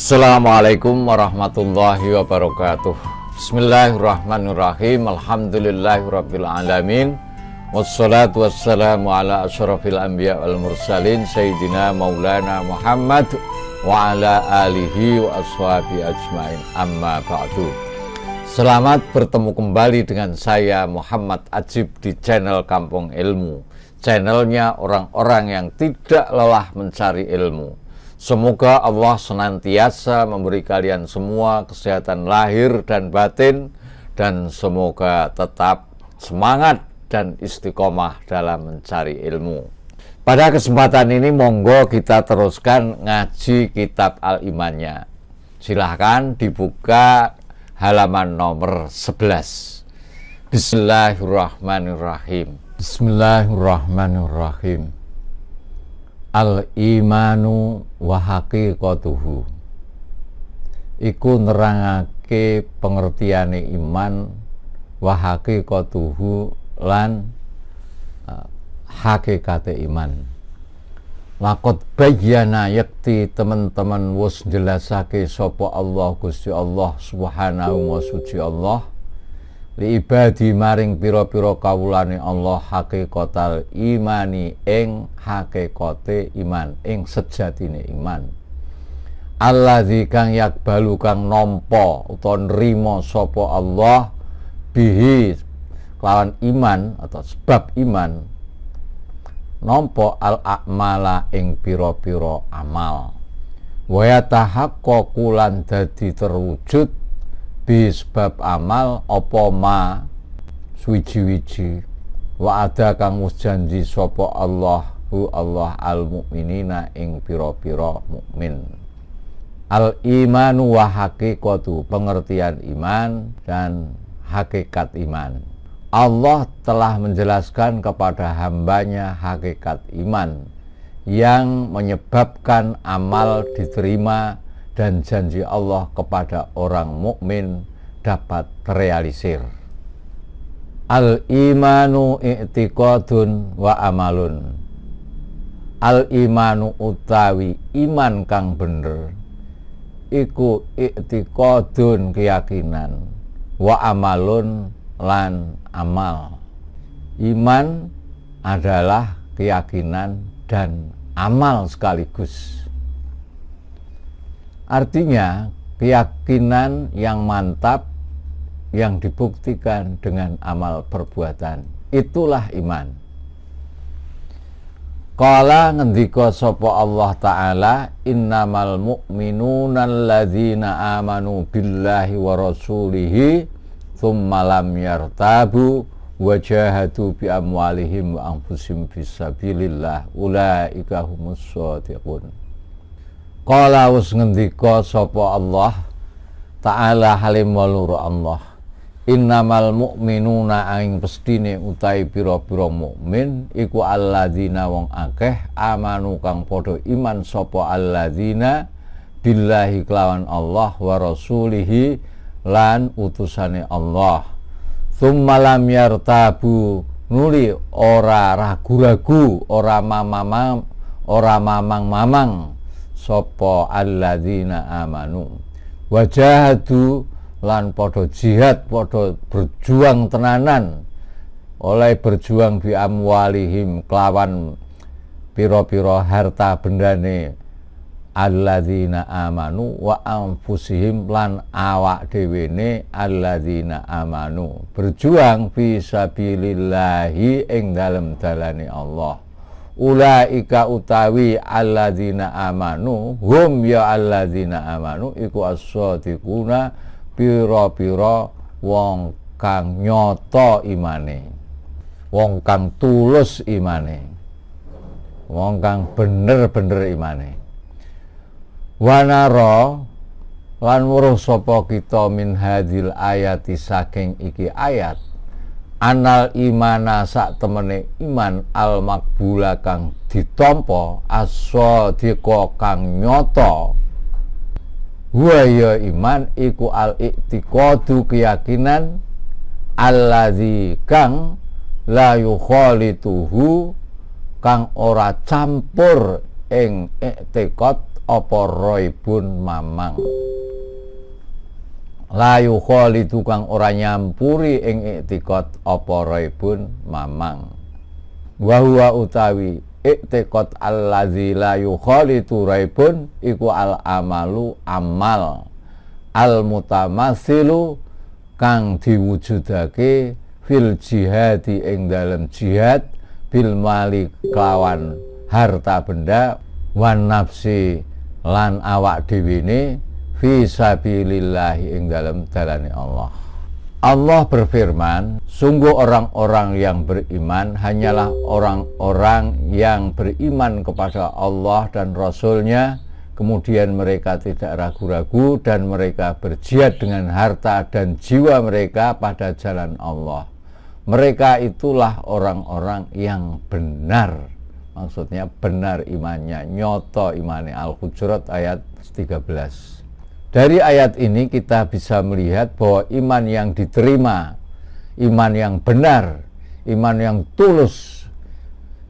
Assalamualaikum warahmatullahi wabarakatuh. Bismillahirrahmanirrahim. Alhamdulillahirrabbilalamin. Wassalatu wassalamu ala asyrafil anbiya wal mursalin Sayyidina Maulana Muhammad wa ala alihi wa ashabi ajmain, amma ba'du. Selamat bertemu kembali dengan saya Muhammad Ajib di channel Kampung Ilmu, channelnya orang-orang yang tidak lelah mencari ilmu. Semoga Allah senantiasa memberi kalian semua kesehatan lahir dan batin, dan semoga tetap semangat dan istiqomah dalam mencari ilmu. Pada kesempatan ini monggo kita teruskan ngaji kitab Al-Imannya. Silahkan dibuka halaman nomor 11. Bismillahirrahmanirrahim. Bismillahirrahmanirrahim. Al-imanu wa haqiqatuhu, iku nerangake pengertiane iman, wa haqiqatuhu lan hakikate iman. Laqad bayyana yakti teman-teman wis jelasake sapa Allah Gusti Allah Subhanahu wa suci Allah li ibadi maring pira-pira kawulane Allah hakikatal imani ing hakikate iman, ing sejatine iman. Alladzi kang yakbalu kang nampa utawa nrimo sapa Allah bihi lawan iman atau sebab iman nampa al a'mala ing pira-pira amal. Wa yatahaqqaqu lan dadi terwujud sebab amal apa ma suwiji-wiji wa ada kang wis janji sapa Allah al mukminina ing pira-pira mukmin. Al imanu wa haqiqatu, pengertian iman dan hakikat iman. Allah telah menjelaskan kepada hambanya hakikat iman yang menyebabkan amal diterima dan janji Allah kepada orang mukmin dapat terrealisir. Al-imanu i'tiqadun wa amalun. Al-imanu utawi iman kang bener iku i'tiqadun keyakinan, wa amalun lan amal. Iman adalah keyakinan dan amal sekaligus. Artinya keyakinan yang mantap yang dibuktikan dengan amal perbuatan, itulah iman. Qala ngendika sapa Allah Ta'ala, innamal mu'minuna alladzina amanu billahi wa rasulihi thumma lam yartabu wa jahadu bi amwalihim wa anfusihim fisabilillah ulaika humus shadiqun. Qala wis ngendika sapa Allah Ta'ala halim walur Allah, innamal mu'minuna ing pestine utahe pira-pira mukmin iku alladzina wong akeh amanu kang padha iman sapa alladzina billahi kelawan Allah wa rasulihi lan utusane Allah. Tsumma lam yartabu, nuli ora ragu-ragu, ora mamang-mamang sapa alladzina amanu wajahadu lan padha jihad, padha berjuang tenanan, oleh berjuang bi amwalihim kelawan pira-pira harta bendane alladzina amanu wa anfusihim lan awak dhewene alladzina amanu berjuang fi sabilillahi ing dalem dalane Allah. Ulaika utawi alladzina amanu hum ya alladzina amanu iku as-shadiquna pira-pira wong kang nyata imane, wong kang tulus imane, wong kang bener-bener imane. Wanara lan weruh sapa kita min hadil ayati saking iki ayat anal imana sak temene iman al makbula kang ditampa as-shadiqa kang nyata wa ya iman iku al i'tiqadu keyakinan allazi kang la yukhalituhu kang ora campur ing i'tiqad apa raibun mamang. La yukhalitu kang ora nyampuri ing i'tiqad apa raibun mamang. Wa huwa utawi i'tiqad allazi la yukhalitu raibun iku al amalu amal al mutamatsilu kang diwujudake fil jihadi ing dalem jihad bil mali kelawan harta benda wan nafsi lan awak dhewe fi sabilillahi ing dalam dalane Allah. Allah berfirman, sungguh orang-orang yang beriman hanyalah orang-orang yang beriman kepada Allah dan Rasul-Nya, kemudian mereka tidak ragu-ragu dan mereka berjihad dengan harta dan jiwa mereka pada jalan Allah. Mereka itulah orang-orang yang benar, maksudnya benar imannya, nyoto imane. Al-Hujurat ayat 13. Dari ayat ini kita bisa melihat bahwa iman yang diterima, iman yang benar, iman yang tulus,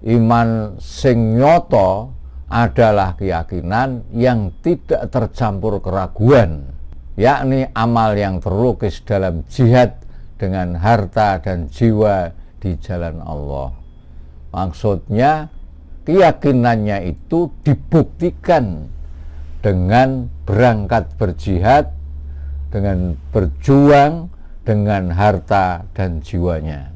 iman sing nyoto adalah keyakinan yang tidak tercampur keraguan, yakni amal yang terlukis dalam jihad dengan harta dan jiwa di jalan Allah. Maksudnya keyakinannya itu dibuktikan dengan berangkat berjihad, dengan berjuang, dengan harta dan jiwanya.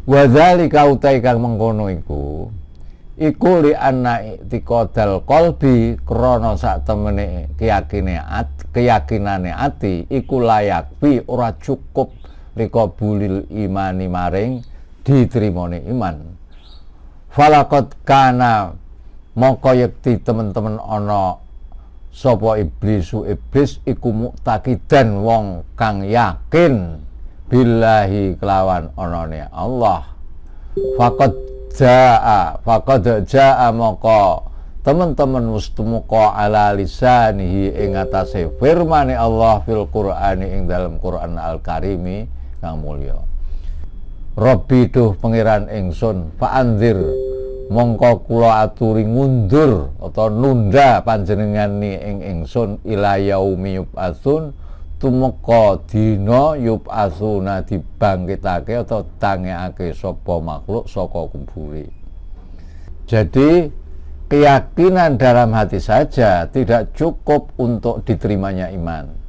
Wa dzalika utai kang mengkono iku li anna i'tiqadal qalbi krana sak temene keyakinane ati iku layak bi ora cukup liqabulil imani maring diterimane iman. Falaqad kana moko yekti teman-teman ana sapa iblis iku muktakidan wong kang yakin billahi kelawan onone Allah. Faqad jaa moko teman-teman mustumuka ala lisanihi ing atase firmane Allah fil Qur'ani ing dalam Qur'an Al-Karimi kang mulya. Rabbi duh pangeran ingsun fa'anzir mongko kula aturi ngundur atau nunda panjenengane ing ingsun ila yaumi yub'atsun tumeka dina yub'atsuna dibangkitake atau tangekake sapa makhluk saka kubure. Jadi keyakinan dalam hati saja tidak cukup untuk diterimanya iman.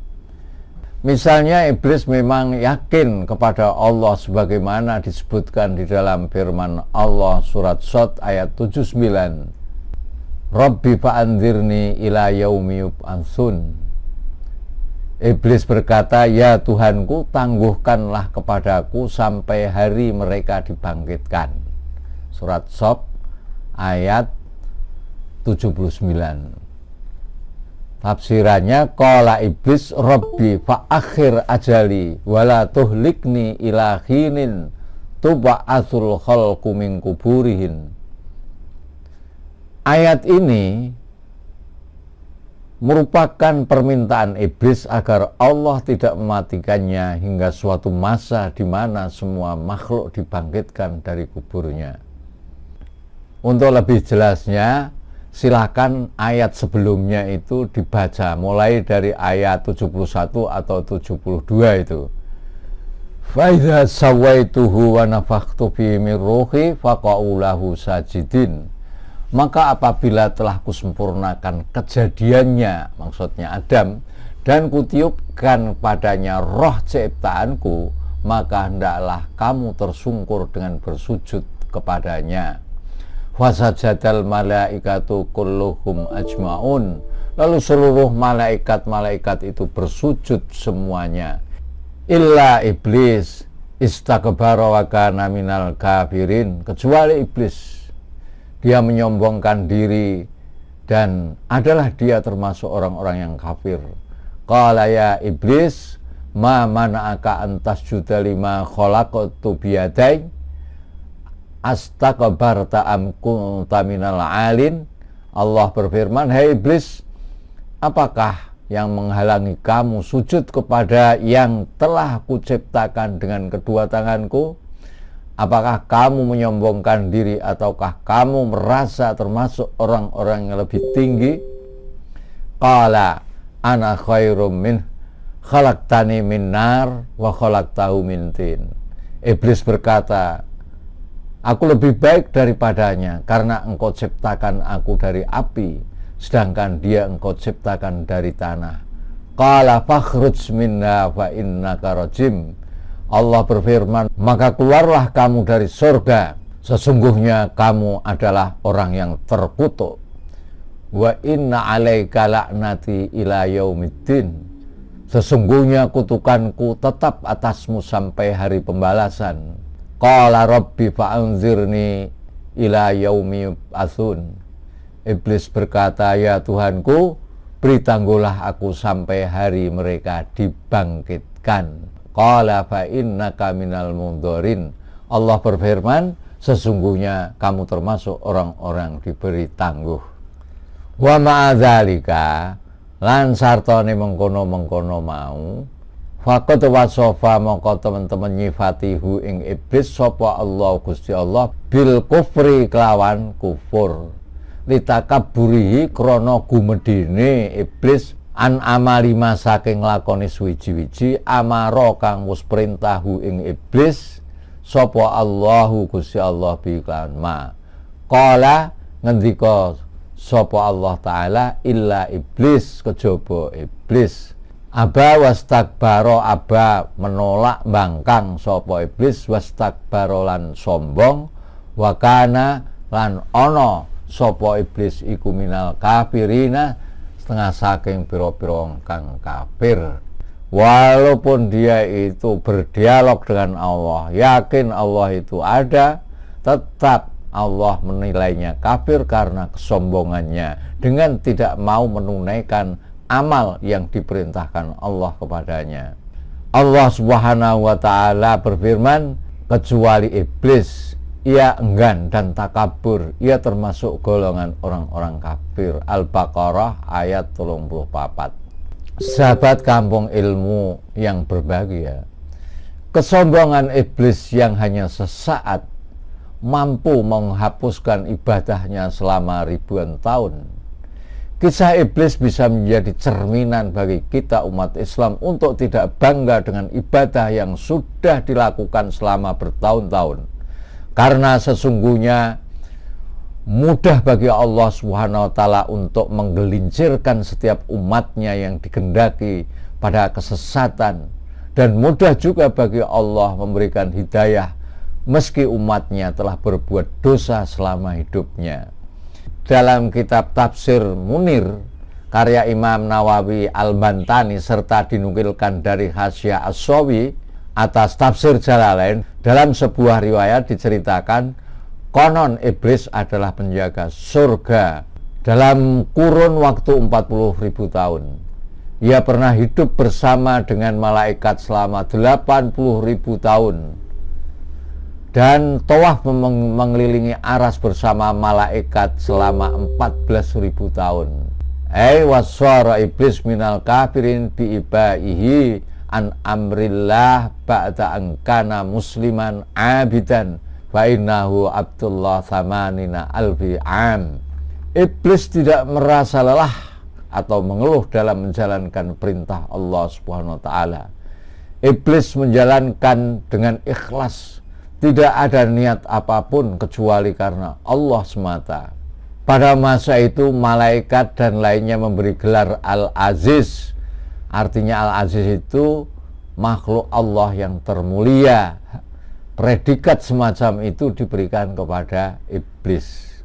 Misalnya iblis memang yakin kepada Allah sebagaimana disebutkan di dalam firman Allah surat Shad ayat 79. Rabbi fa'anzirni ila yaumi yub'atsun. Iblis berkata, ya Tuhanku, tangguhkanlah kepadaku sampai hari mereka dibangkitkan. Surat Shad ayat 79. Tafsirannya qala iblis rabbi fa akhir ajali wala tuhlikni ila khinin tub'atsul khalqu min kuburihin. Ayat ini merupakan permintaan iblis agar Allah tidak mematikannya hingga suatu masa di mana semua makhluk dibangkitkan dari kuburnya. Untuk lebih jelasnya, silakan ayat sebelumnya itu dibaca mulai dari ayat 71 atau 72 itu. Fa idza sawaituhu wa nafakhtu fi min ruhi faqa'u lahu sajidin. Maka apabila telah kusempurnakan kejadiannya, maksudnya Adam, dan kutiupkan padanya roh ciptaanku, maka hendaklah kamu tersungkur dengan bersujud kepadanya. Wasajadal malaikatu kulluhum ajmaun. Lalu seluruh malaikat-malaikat itu bersujud semuanya. Illa iblis istakbara wa kana minal kafirin. Kecuali iblis, dia menyombongkan diri dan adalah dia termasuk orang-orang yang kafir. Qala ya iblis ma mana'aka antasjuda lima khalaqtu biyadai astakbarta am kunta minal alin. Allah berfirman, hai iblis, apakah yang menghalangi kamu sujud kepada yang telah kuciptakan dengan kedua tanganku? Apakah kamu menyombongkan diri ataukah kamu merasa termasuk orang-orang yang lebih tinggi? Qala ana khairum min khalaqtani min nar wa khalaqtahu min tin. Iblis berkata, aku lebih baik daripadanya karena engkau ciptakan aku dari api, sedangkan dia engkau ciptakan dari tanah. Qala fakhruj minna fa innaka rajim. Allah berfirman, maka keluarlah kamu dari surga, sesungguhnya kamu adalah orang yang terkutuk. Wa inna alaika la'nati ila yaumiddin. Sesungguhnya kutukanku tetap atasmu sampai hari pembalasan. Qala rabbi fa'anzirni ila yaumi yub'atsun. Iblis berkata, ya Tuhanku, beri tangguhlah aku sampai hari mereka dibangkitkan. Qala fa innaka minal mundharin. Allah berfirman, sesungguhnya kamu termasuk orang-orang diberi tangguh. Wa ma'adzalika, lan sartane mengkono-mengkono mau, faqad wasofa mongko teman-teman nyifatihu ing iblis sapa Allah Gusti Allah bil kufri kelawan kufur. Litakaburihi krana gumedine iblis an amalima saking lakoni suwiji-wiji amara kang wis perintahu ing iblis sapa Allahu Gusti Allah bi kelawan ma. Qala ngendika sapa Allah taala illa iblis kejaba iblis. Aba wastakbaro, aba menolak bangkang sapa iblis, wastakbaro lan sombong, wakana lan ono sapa iblis iku minal kafirina setengah saking pira-pira kang kafir. Walaupun dia itu berdialog dengan Allah, yakin Allah itu ada, tetap Allah menilainya kafir karena kesombongannya dengan tidak mau menunaikan amal yang diperintahkan Allah kepadanya. Allah Subhanahu wa ta'ala berfirman, kecuali iblis, ia enggan dan takabur, ia termasuk golongan orang-orang kafir. Al-Baqarah ayat 34. Sahabat kampung ilmu yang berbahagia, kesombongan iblis yang hanya sesaat mampu menghapuskan ibadahnya selama ribuan tahun. Kisah iblis bisa menjadi cerminan bagi kita umat Islam untuk tidak bangga dengan ibadah yang sudah dilakukan selama bertahun-tahun. Karena sesungguhnya mudah bagi Allah Subhanahu wa ta'ala untuk menggelincirkan setiap umatnya yang dikehendaki pada kesesatan, dan mudah juga bagi Allah memberikan hidayah meski umatnya telah berbuat dosa selama hidupnya. Dalam kitab Tafsir Munir karya Imam Nawawi Al-Bantani serta dinukilkan dari Hasyiah As-Sawi atas Tafsir Jalalain, dalam sebuah riwayat diceritakan konon iblis adalah penjaga surga dalam kurun waktu 40.000 tahun. Ia pernah hidup bersama dengan malaikat selama 80.000 tahun dan tawaf mengelilingi aras bersama malaikat selama 14.000 tahun. Wasara iblis minal kafirin biibaihi an amrillah ba'da angkana musliman abidan fa innahu abdullah thamanina alfi am. Iblis tidak merasa lelah atau mengeluh dalam menjalankan perintah Allah Subhanahu wa ta'ala. Iblis menjalankan dengan ikhlas, tidak ada niat apapun kecuali karena Allah semata. Pada masa itu malaikat dan lainnya memberi gelar Al-Aziz. Artinya Al-Aziz itu makhluk Allah yang termulia. Predikat semacam itu diberikan kepada iblis.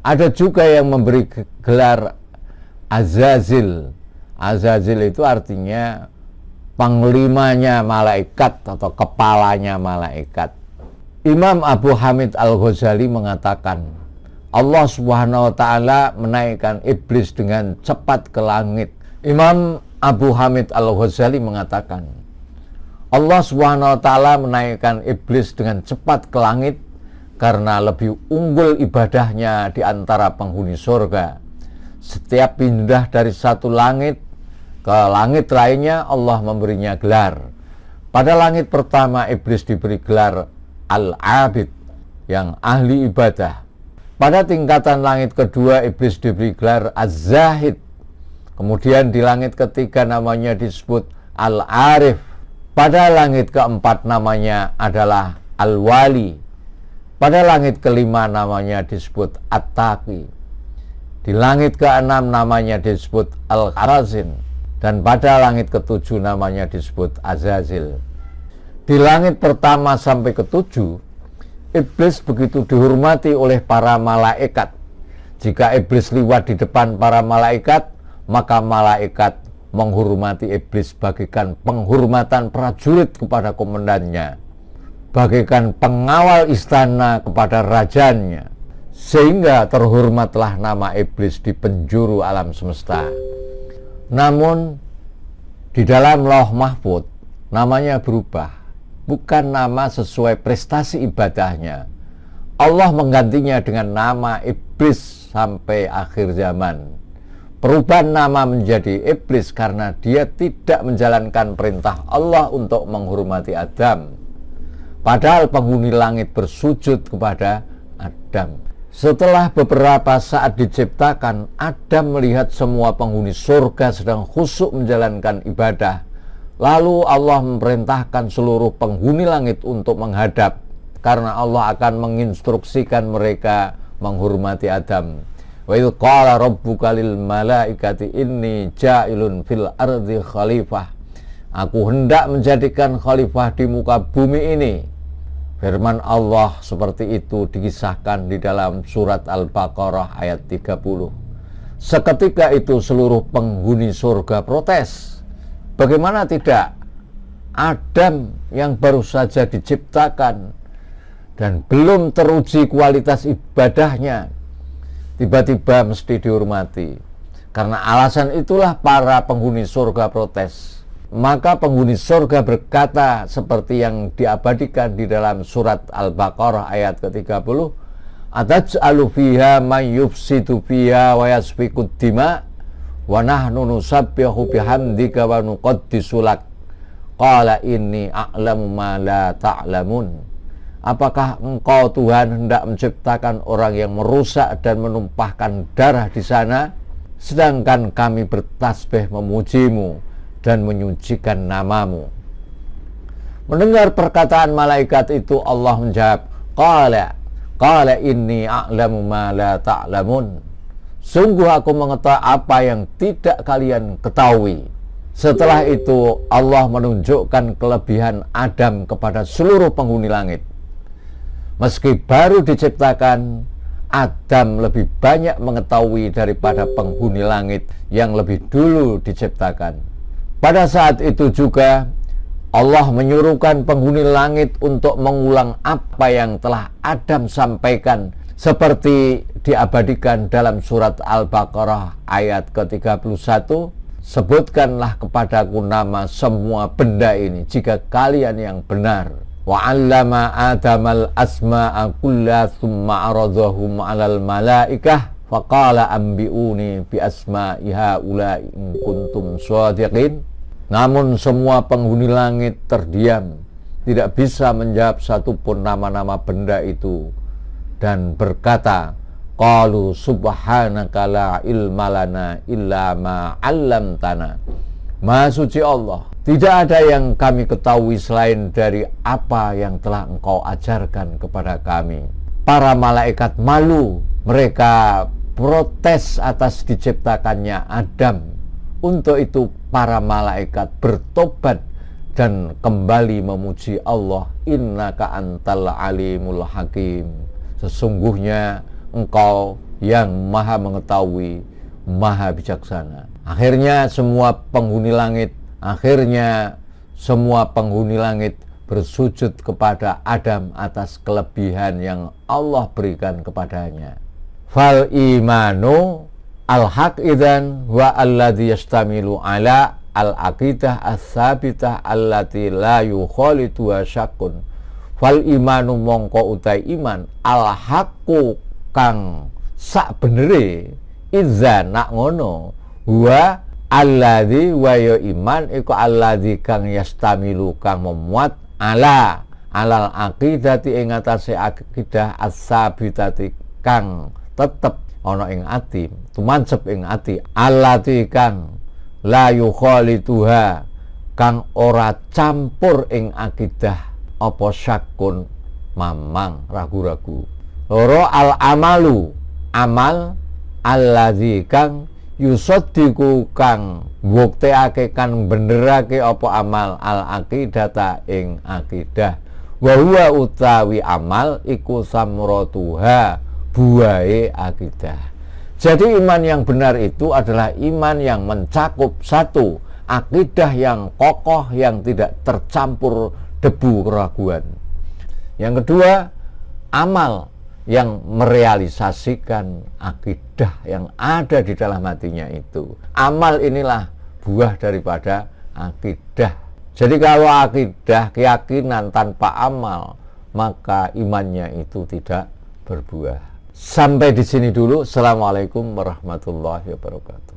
Ada juga yang memberi gelar Azazil. Azazil itu artinya panglimanya malaikat atau kepalanya malaikat. Imam Abu Hamid Al-Ghazali mengatakan, Allah Subhanahu wa ta'ala menaikkan iblis dengan cepat ke langit. Imam Abu Hamid Al-Ghazali mengatakan, Allah Subhanahu wa ta'ala menaikkan iblis dengan cepat ke langit karena lebih unggul ibadahnya di antara penghuni surga. Setiap pindah dari satu langit ke langit lainnya, Allah memberinya gelar. Pada langit pertama iblis diberi gelar al-abid, yang ahli ibadah. Pada tingkatan langit kedua, iblis diberi gelar az-zahid. Kemudian di langit ketiga namanya disebut al-arif. Pada langit keempat namanya adalah al-wali. Pada langit kelima namanya disebut at-taqi. Di langit keenam namanya disebut al-kharazin. Dan pada langit ketujuh namanya disebut azazil. Di langit pertama sampai ketujuh, iblis begitu dihormati oleh para malaikat. Jika iblis liwat di depan para malaikat, maka malaikat menghormati iblis bagaikan penghormatan prajurit kepada komandannya, bagaikan pengawal istana kepada rajanya, sehingga terhormatlah nama iblis di penjuru alam semesta. Namun di dalam Lauh Mahfuz namanya berubah, bukan nama sesuai prestasi ibadahnya. Allah menggantinya dengan nama iblis sampai akhir zaman. Perubahan nama menjadi iblis karena dia tidak menjalankan perintah Allah untuk menghormati Adam. Padahal penghuni langit bersujud kepada Adam. Setelah beberapa saat diciptakan, Adam melihat semua penghuni surga sedang khusyuk menjalankan ibadah. Lalu Allah memerintahkan seluruh penghuni langit untuk menghadap, karena Allah akan menginstruksikan mereka menghormati Adam. Wa idz qala rabbuka lil malaikati inni ja'ilun fil ardi khalifah. Aku hendak menjadikan khalifah di muka bumi ini. Firman Allah seperti itu dikisahkan di dalam surat Al-Baqarah ayat 30. Seketika itu seluruh penghuni surga protes. Bagaimana tidak? Adam yang baru saja diciptakan dan belum teruji kualitas ibadahnya, tiba-tiba mesti dihormati. Karena alasan itulah para penghuni surga protes. Maka penghuni surga berkata seperti yang diabadikan di dalam surat Al-Baqarah ayat ke-30, ataj'alu fiha man yufsidu fiha wa yasfikud dima wa nahnu nusabbihu bihamdika wa nuqaddisu lak qala inni a'lamu ma la ta'lamun. Apakah engkau Tuhan hendak menciptakan orang yang merusak dan menumpahkan darah di sana, sedangkan kami bertasbih memujimu dan menyucikan namamu? Mendengar perkataan malaikat itu, Allah menjawab, qala inni a'lamu ma la ta'lamun. Sungguh aku mengetahui apa yang tidak kalian ketahui. Setelah itu Allah menunjukkan kelebihan Adam kepada seluruh penghuni langit. Meski baru diciptakan, Adam lebih banyak mengetahui daripada penghuni langit yang lebih dulu diciptakan. Pada saat itu juga Allah menyuruhkan penghuni langit untuk mengulang apa yang telah Adam sampaikan, seperti diabadikan dalam surat Al-Baqarah ayat ke-31, sebutkanlah kepadaku nama semua benda ini jika kalian yang benar. Wa 'allama Adamal asma'a kullaha tsumma 'aradahum 'alal malaikah faqala anbi'uni bi asma'i haula'i in kuntum shadiqin. Namun semua penghuni langit terdiam, tidak bisa menjawab satupun nama-nama benda itu, dan berkata, qalu subhanaka la ilma lana illa ma 'allamtana. Maha suci Allah, tidak ada yang kami ketahui selain dari apa yang telah engkau ajarkan kepada kami. Para malaikat malu, mereka protes atas diciptakannya Adam. Untuk itu para malaikat bertobat dan kembali memuji Allah. Innaka antal alimul hakim. Sesungguhnya engkau yang maha mengetahui, maha bijaksana. Akhirnya semua penghuni langit bersujud kepada Adam atas kelebihan yang Allah berikan kepadanya. Fal imanu al-haq idzan wa alladhi yastamilu ala al-aqidah as-sabitah allati la yukhalitu syakkun. Fal imanu mongko utai iman al-haqqu kang sak benere idzan nak ngono wa alladzi wa ya iman iku alladzi kang yastamilu kang memuat ala alal aqidati ing atase akidah as-sabitati kang tetep ana ing ati, tumancep ing ati, allati kang la yukhalituha kang ora campur ing akidah apa syakun mamang ragu-ragu. Loro al amalu amal alladzi kang yusaddiqu kang bukteake kan benerake apa amal al aqidata ing akidah wa huwa utawi amal iku samratuha buahe akidah. Jadi iman yang benar itu adalah iman yang mencakup satu, akidah yang kokoh yang tidak tercampur debu keraguan. Yang kedua, amal yang merealisasikan akidah yang ada di dalam hatinya itu. Amal inilah buah daripada akidah. Jadi kalau akidah, keyakinan tanpa amal, maka imannya itu tidak berbuah. Sampai di sini dulu. Assalamualaikum warahmatullahi wabarakatuh.